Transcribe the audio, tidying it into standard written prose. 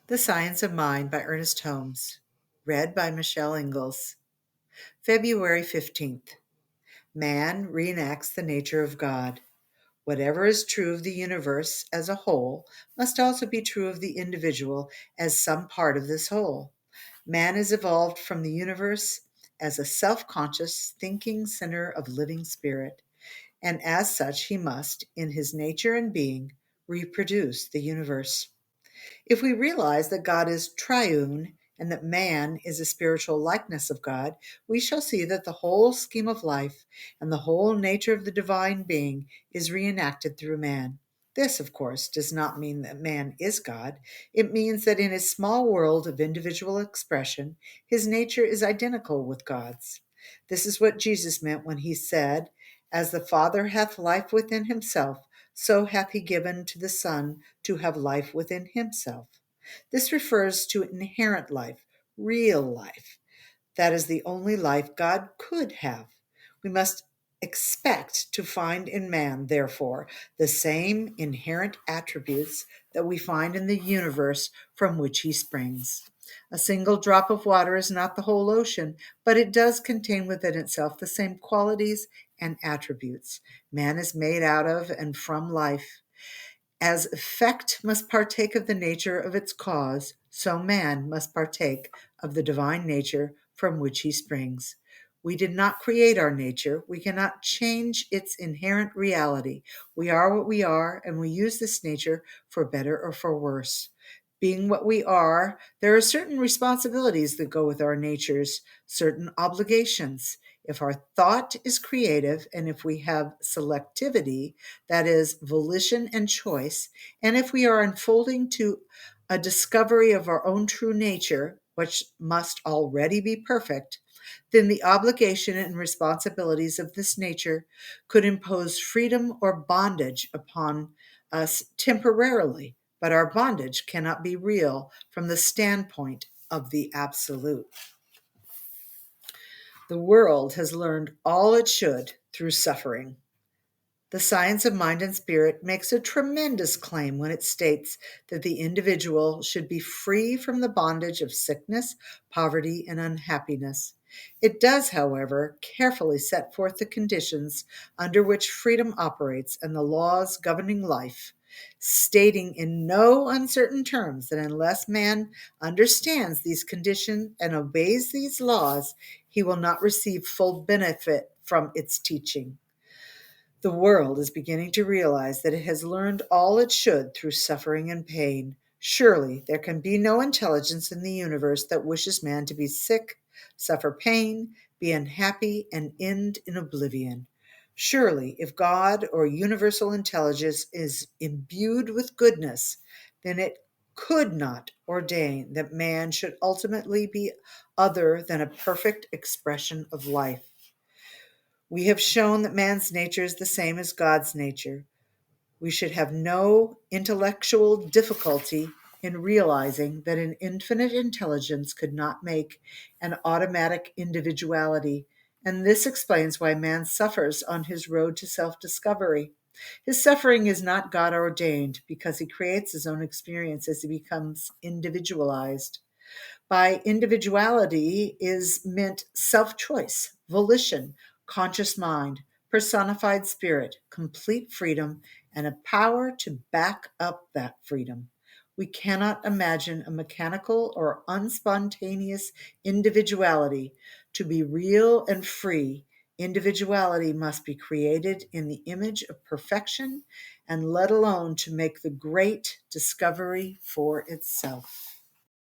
The Science of Mind by Ernest Holmes. Read by Michelle Ingalls. February 15th. Man reenacts the nature of God. Whatever is true of the universe as a whole must also be true of the individual as some part of this whole. Man is evolved from the universe as a self-conscious, thinking center of living spirit, and as such he must, in his nature and being, reproduce the universe. If we realize that God is triune and that man is a spiritual likeness of God, we shall see that the whole scheme of life and the whole nature of the divine being is reenacted through man. This, of course, does not mean that man is God. It means that in his small world of individual expression, his nature is identical with God's. This is what Jesus meant when he said, "As the Father hath life within himself, so hath he given to the Son to have life within himself." This refers to inherent life, real life. That is the only life God could have. We must expect to find in man, therefore, the same inherent attributes that we find in the universe from which he springs. A single drop of water is not the whole ocean, but it does contain within itself the same qualities and attributes. Man is made out of and from life. As effect must partake of the nature of its cause, so man must partake of the divine nature from which he springs. We did not create our nature. We cannot change its inherent reality. We are what we are, and we use this nature for better or for worse. Being what we are, there are certain responsibilities that go with our natures, certain obligations. If our thought is creative and if we have selectivity, that is, volition and choice, and if we are unfolding to a discovery of our own true nature, which must already be perfect, then the obligation and responsibilities of this nature could impose freedom or bondage upon us temporarily, but our bondage cannot be real from the standpoint of the absolute. The world has learned all it should through suffering. The science of mind and spirit makes a tremendous claim when it states that the individual should be free from the bondage of sickness, poverty, and unhappiness. It does, however, carefully set forth the conditions under which freedom operates and the laws governing life, stating in no uncertain terms that unless man understands these conditions and obeys these laws, he will not receive full benefit from its teaching. The world is beginning to realize that it has learned all it should through suffering and pain. Surely there can be no intelligence in the universe that wishes man to be sick, suffer pain, be unhappy, and end in oblivion. Surely, if God or universal intelligence is imbued with goodness, then it could not ordain that man should ultimately be other than a perfect expression of life. We have shown that man's nature is the same as God's nature. We should have no intellectual difficulty in realizing that an infinite intelligence could not make an automatic individuality, and this explains why man suffers on his road to self-discovery. His suffering is not God ordained because he creates his own experience as he becomes individualized. By individuality is meant self-choice, volition, conscious mind, personified spirit, complete freedom, and a power to back up that freedom. We cannot imagine a mechanical or unspontaneous individuality. To be real and free, individuality must be created in the image of perfection and let alone to make the great discovery for itself.